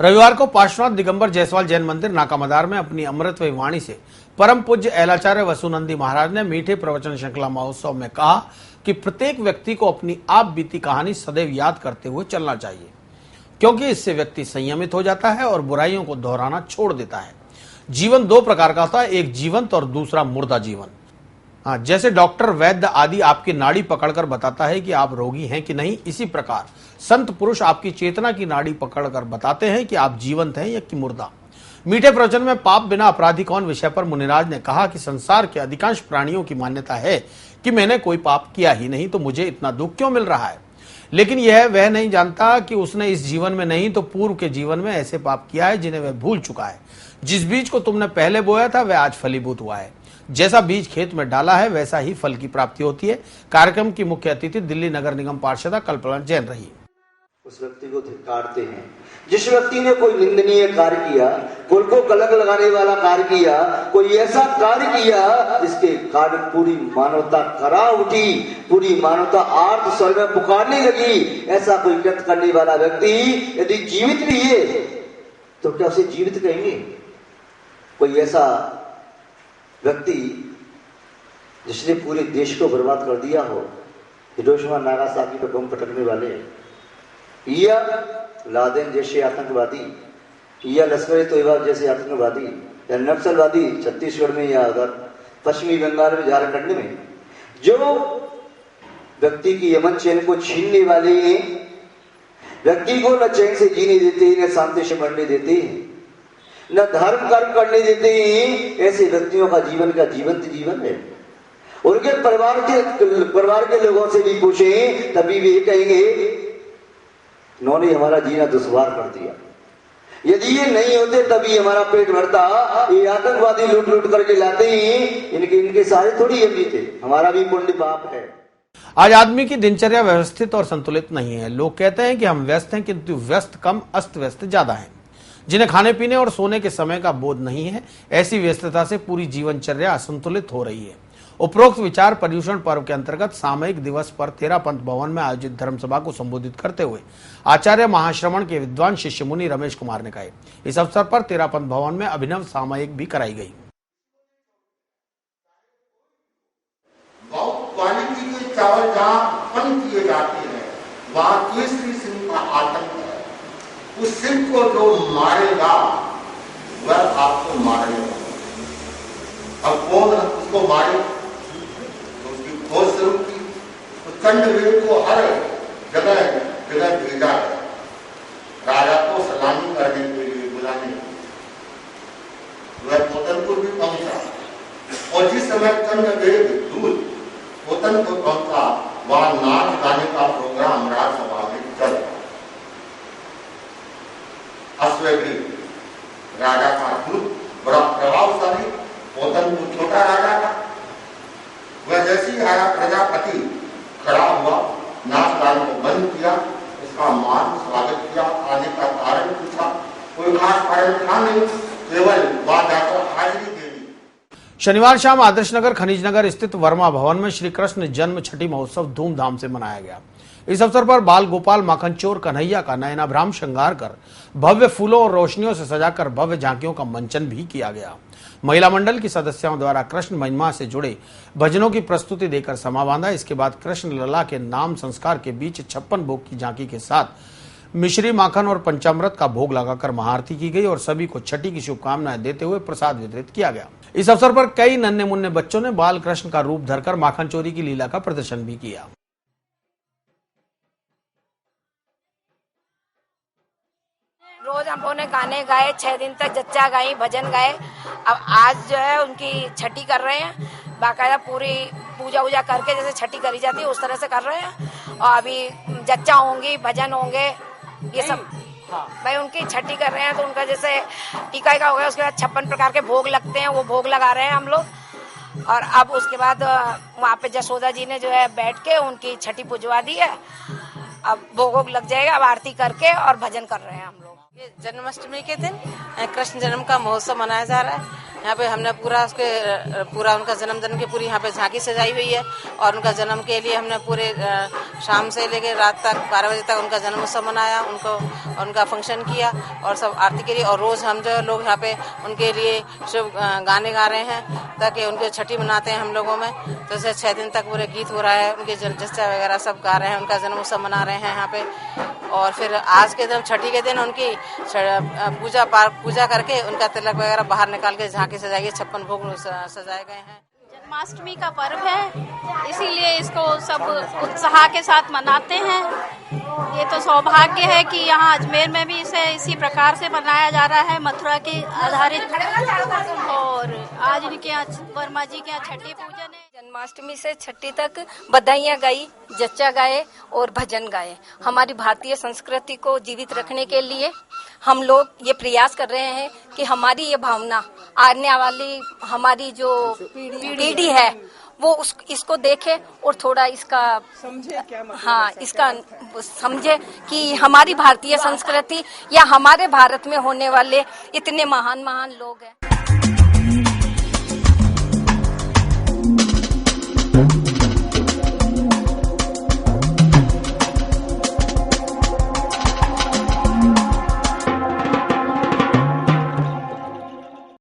रविवार को पार्श्वनाथ दिगंबर जायसवाल जैन मंदिर नाकामदार में अपनी अमृतमयी वाणी से परम पूज्य एलाचार्य वसुनंदी महाराज ने मीठे प्रवचन श्रृंखला महोत्सव में कहा कि प्रत्येक व्यक्ति को अपनी आप बीती कहानी सदैव याद करते हुए चलना चाहिए, क्योंकि इससे व्यक्ति संयमित हो जाता है और बुराइयों को दोहराना छोड़ देता है। जीवन दो प्रकार का होता है, एक जीवंत और दूसरा मुर्दा जीवन। जैसे डॉक्टर वैद्य आदि आपकी नाड़ी पकड़कर बताता है कि आप रोगी हैं कि नहीं, इसी प्रकार संत पुरुष आपकी चेतना की नाड़ी पकड़कर बताते हैं कि आप जीवंत हैं या कि मुर्दा। मीठे प्रवचन में पाप बिना अपराधी कौन विषय पर मुनिराज ने कहा कि संसार के अधिकांश प्राणियों की मान्यता है कि मैंने कोई पाप किया ही नहीं तो मुझे इतना दुख क्यों मिल रहा है, लेकिन यह वह नहीं जानता कि उसने इस जीवन में नहीं तो पूर्व के जीवन में ऐसे पाप किया है जिन्हें वह भूल चुका है। जिस बीज को तुमने पहले बोया था वह आज फलीभूत हुआ है। जैसा बीज खेत में डाला है वैसा ही फल की प्राप्ति होती है। कार्यक्रम की मुख्य अतिथि दिल्ली नगर निगम पार्षदा कल्पना जैन रही। उस व्यक्ति को धिक्कारते हैं जिस व्यक्ति ने कोई निंदनीय कार्य किया, कुल को कलंक लगाने वाला कार्य किया, कोई ऐसा कार्य किया जिसके कारण पूरी मानवता करा उठी, पूरी मानवता आर्त स्वर में पुकारने लगी। ऐसा कोई कृत्य करने वाला व्यक्ति यदि जीवित भी है तो क्या उसे जीवित कहेंगे? कोई ऐसा व्यक्ति जिसने पूरे देश को बर्बाद कर दिया हो, हिरोशिमा नागासाकी पर बम पटकने वाले, या लादेन जैसे आतंकवादी, या लश्कर तोयबा जैसे आतंकवादी, या नक्सलवादी छत्तीसगढ़ में या उधर पश्चिमी बंगाल में, झारखंड में, जो व्यक्ति की यमन चैन को छीनने वाले हैं, व्यक्ति को न चैन से जीने देते, न शांति से मरने देते, न धर्म कर्म करने देते हैं, ऐसे व्यक्तियों का जीवन का जीवंत जीवन है। उनके परिवार के लोगों से भी पूछें तभी वे कहेंगे उन्होंने हमारा जीना दुश्वार कर दिया। यदि ये नहीं होते तभी हमारा पेट भरता। ये आतंकवादी लूट लूट करके लाते ही इनके सारे थोड़ी हम थे, हमारा भी पुण्य पाप है। आज आदमी की दिनचर्या व्यवस्थित और संतुलित नहीं है। लोग कहते हैं कि हम व्यस्त हैं, किंतु व्यस्त कम अस्त व्यस्त ज्यादा है, जिन्हें खाने पीने और सोने के समय का बोध नहीं है। ऐसी व्यस्तता से पूरी जीवनचर्या असंतुलित हो रही है। उपरोक्त विचार पर्युषण पर्व के अंतर्गत सामयिक दिवस पर तेरा पंथ भवन में आयोजित धर्मसभा को संबोधित करते हुए आचार्य महाश्रमण के विद्वान शिष्य मुनि रमेश कुमार ने कहे। इस अवसर पर तेरा पंथ भवन में अभिनव सामयिक भी कराई गई। क्वालिटी के चावल जहाँ उत्पन्न किए जाते हैं वहाँ केसरी सिंह का आतंक है। उस सिंह को जो मारेगा वह आपको मारेगा। अब कौन उसको मारे? खोज शुरू की तो चंडवेल को हर जगह जगह भेजा है राजा को सलामी करने के लिए बुलाने। वह पोतनपुर भी पहुंचा और जिस समय चंडवेल दूत पोतनपुर पहुंचा वहां नाच गाने का प्रोग्राम राजसभा में चल रहा। अश्वग्रीव राजा का दूत बड़ा प्रभावशाली, पोतनपुर छोटा राजा था। वह जैसे ही आया प्रजापति खड़ा हुआ, नाच गान को बंद किया, उसका मान स्वागत किया, आने का कारण पूछा। कोई खास कारण था नहीं, केवल वहां जाकर हाजिरी दे दी। शनिवार शाम आदर्श नगर खनिज नगर स्थित वर्मा भवन में श्री कृष्ण जन्म छठी महोत्सव धूमधाम से मनाया गया। इस अवसर पर बाल गोपाल माखनचोर कन्हैया का नयनाभ्राम श्रृंगार कर भव्य फूलों और रोशनियों से सजाकर भव्य झांकियों का मंचन भी किया गया। महिला मंडल की सदस्यों द्वारा कृष्ण महिमा से जुड़े भजनों की प्रस्तुति देकर समा बांधा। इसके बाद कृष्ण लला के नाम संस्कार के बीच 56 भोग की झांकी के साथ मिश्री माखन और पंचामृत का भोग लगाकर महाआरती की गई और सभी को छठी की शुभकामनाएं देते हुए प्रसाद वितरित किया गया। इस अवसर पर कई नन्हे मुन्ने बच्चों ने बाल कृष्ण का रूप धरकर माखन चोरी की लीला का प्रदर्शन भी किया। रोज हम लोगों ने गाने गाए, 6 दिन तक जच्चा गाई, भजन गाए। अब आज जो है उनकी छठी कर रहे हैं, बाकायदा पूरी पूजा वूजा करके जैसे छठी करी जाती है उस तरह से कर रहे हैं। और अभी जच्चा होंगी, भजन होंगे, ये सब भाई उनकी छठी कर रहे हैं। तो उनका जैसे टीका हो गया, उसके बाद 56 प्रकार के भोग लगते हैं, वो भोग लगा रहे हैं हम लोग। और अब उसके बाद वहाँ पे जसोदा जी ने जो है बैठ के उनकी छठी पुजवा दी है। अब भोग लग जाएगा, अब आरती करके और भजन कर रहे हैं हम लोग। जन्माष्टमी के दिन कृष्ण जन्म का महोत्सव मनाया जा रहा है यहाँ पे हमने पूरा उनका जन्मदिन की पूरी यहाँ पे झांकी सजाई हुई है और उनका जन्म के लिए हमने पूरे शाम से लेकर रात तक 12 बजे तक उनका जन्म उत्सव मनाया, उनका फंक्शन किया और सब आरती के लिए। और रोज हम जो लोग यहाँ पे उनके लिए शुभ गाने गा रहे हैं ताकि उनकी छठी मनाते हैं हम लोगों में। तो जैसे 6 दिन तक पूरे गीत हो रहा है, उनके जस्सा वगैरह सब गा रहे हैं, उनका जन्म उत्सव मना रहे हैं यहाँ पे। और फिर आज के दिन छठी के दिन उनकी पूजा करके उनका तिलक वगैरह बाहर निकाल के झांकी सजाई, 56 भोग सजाए गए हैं। जन्माष्टमी का पर्व है, इसीलिए इसको सब उत्साह के साथ मनाते हैं। ये तो सौभाग्य है कि यहाँ अजमेर में भी इसे इसी प्रकार से मनाया जा रहा है, मथुरा के आधारित। और आज इनके यहाँ वर्मा जी के यहाँ छठी पूजन है। जन्माष्टमी से छठी तक बधाइयाँ गाई, जच्चा गाए और भजन गाए। हमारी भारतीय संस्कृति को जीवित रखने के लिए हम लोग ये प्रयास कर रहे हैं कि हमारी ये भावना आने वाली हमारी जो पीढ़ी है वो इसको देखे और थोड़ा इसका समझे, क्या मतलब। हाँ, इसका समझे कि हमारी भारतीय संस्कृति या हमारे भारत में होने वाले इतने महान लोग हैं।